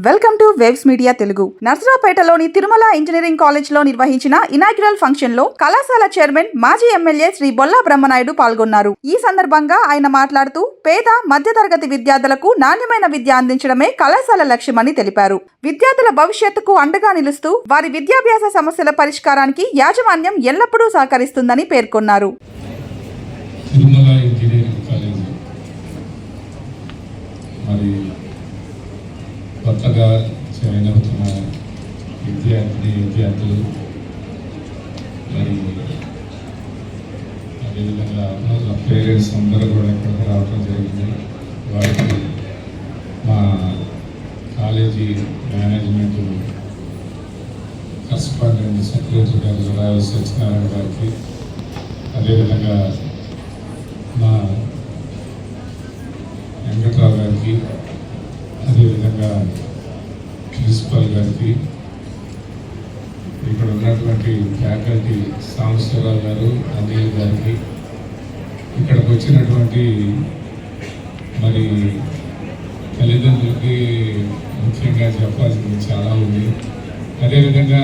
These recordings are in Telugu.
Welcome to Waves Media Telugu. నర్సరావుపేటలోని తిరుమల ఇంజనీరింగ్ కాలేజ్ లో నిర్వహించిన ఇనాగ్రల్ ఫంక్షన్ లో కళాశాల చైర్మన్ మాజీ ఎమ్మెల్యే శ్రీ బొల్లా బ్రహ్మనాయుడు పాల్గొన్నారు. ఈ సందర్భంగా ఆయన మాట్లాడుతూ పేద మధ్యతరగతి విద్యార్థులకు నాణ్యమైన విద్య అందించడమే కళాశాల లక్ష్యమని తెలిపారు. విద్యార్థుల భవిష్యత్తుకు అండగా నిలుస్తూ వారి విద్యాభ్యాస సమస్యల పరిష్కారానికి యాజమాన్యం ఎల్లప్పుడూ సహకరిస్తుందని పేర్కొన్నారు. కొత్తగా జాయిన్ అవుతున్న విద్యార్థులు మరి అదేవిధంగా పేరెంట్స్ అందరూ కూడా ఇక్కడికి రావడం జరిగింది. వారికి మా కాలేజీ మేనేజ్మెంట్ కరస్పాండెంట్ సెక్రటరీ గారు రావు సత్యనారాయణ గారికి, అదేవిధంగా మా వెంకట్రావు గారికి, అదేవిధంగా ప్రిన్సిపల్ గారికి, ఇక్కడ ఉన్నటువంటి ఫ్యాకల్టీ సాంబశివరావు గారు, అనిల్ గారికి, ఇక్కడికి వచ్చినటువంటి మరి తల్లిదండ్రులకి ముఖ్యంగా చెప్పాల్సింది చాలా ఉంది. అదేవిధంగా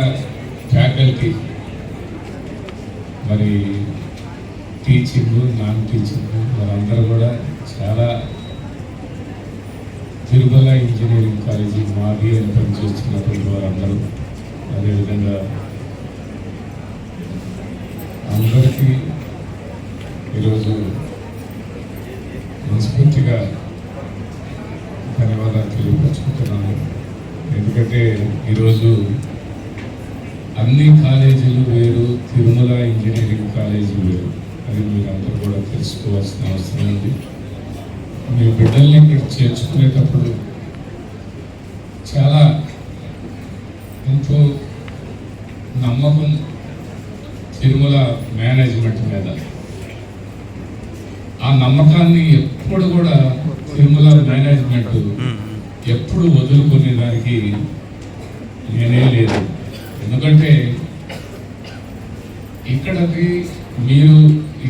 ఫ్యాకల్టీ మరి టీచింగ్, నాన్ టీచింగ్ వారందరూ కూడా చాలా తిరుమల ఇంజనీరింగ్ కాలేజీ మాది అని పనిచేస్తున్నటువంటి వారందరూ, అదేవిధంగా అందరికీ ఈరోజు మనస్ఫూర్తిగా ధన్యవాదాలు తెలియపరుచుకుంటున్నాను. ఎందుకంటే ఈరోజు అన్ని కాలేజీలు వేరు, తిరుమల ఇంజనీరింగ్ కాలేజీ వేరు. అది మీరు అందరూ కూడా తెలుసుకోవాల్సిన అవసరం ఉంది. మీ బిడ్డల్ని ఇక్కడ చేర్చుకునేటప్పుడు చాలా ఎంతో నమ్మకం తిరుమల మేనేజ్మెంట్ మీద. ఆ నమ్మకాన్ని ఎప్పుడు కూడా తిరుమల మేనేజ్మెంట్ ఎప్పుడు వదులుకునే దానికి నేనే లేదు. ఎందుకంటే ఇక్కడికి మీరు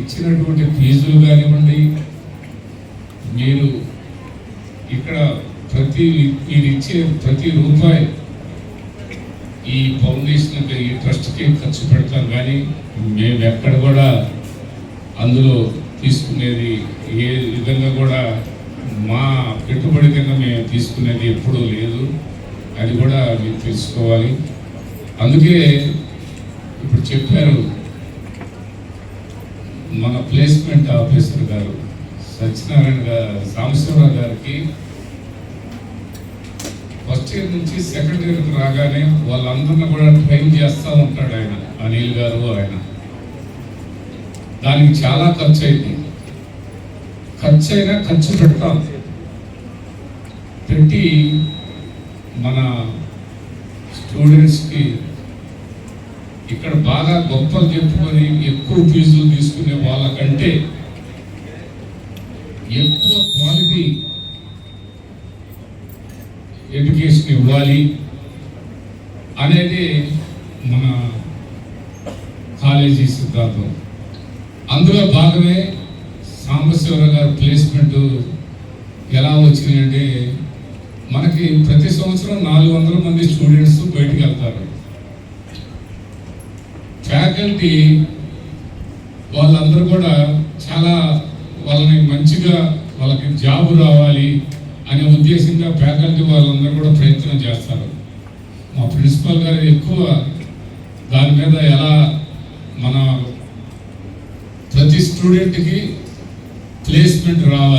ఇచ్చినటువంటి ఫీజులు కానివ్వండి, మీరు ఇక్కడ మీరు ఇచ్చే ప్రతి రూపాయి ఈ ఫౌండేషన్కి, ఈ ట్రస్ట్కి ఖర్చు పెడతాం. కానీ మేము ఎక్కడ కూడా అందులో తీసుకునేది ఏ విధంగా కూడా మా పెట్టుబడి కింద మేము తీసుకునేది ఎప్పుడూ లేదు. అది కూడా మీరు తెలుసుకోవాలి. అందుకే ఇప్పుడు చెప్పారు మన ప్లేస్మెంట్ ఆఫీసర్ గారు సత్యనారాయణ గారు, సాంబశివరావు గారికి ఫస్ట్ ఇయర్ నుంచి సెకండ్ ఇయర్కి రాగానే వాళ్ళందరినీ కూడా ట్రైన్ చేస్తూ ఉంటాడు ఆయన, అనిల్ గారు. ఆయన దానికి చాలా ఖర్చు అయింది. ఖర్చు అయినా ఖర్చు పెట్టి మన స్టూడెంట్స్కి ఇక్కడ బాగా గొప్పలు చెప్పుకొని ఎక్కువ ఫీజులు తీసుకునే వాళ్ళకంటే ఎక్కువ క్వాలిటీ ఎడ్యుకేషన్ ఇవ్వాలి అనేది మన కాలేజీ సిద్ధాంతం. అందులో భాగమే సాంబశివరావు గారి ప్లేస్మెంట్ ఎలా వచ్చినాయంటే, మనకి ప్రతి సంవత్సరం 400 మంది స్టూడెంట్స్ బయటికి వెళ్తారు. ఫ్యాకల్టీ వాళ్ళందరూ కూడా చాలా వాళ్ళని మంచిగా వాళ్ళకి జాబ్ రావాలి అనే ఉద్దేశంగా ఫ్యాకల్టీ వాళ్ళందరూ కూడా ప్రయత్నం చేస్తారు. మా ప్రిన్సిపల్ గారు ఎక్కువ దాని మీద ఎలా మన ప్రతి స్టూడెంట్కి ప్లేస్మెంట్ రావాలి.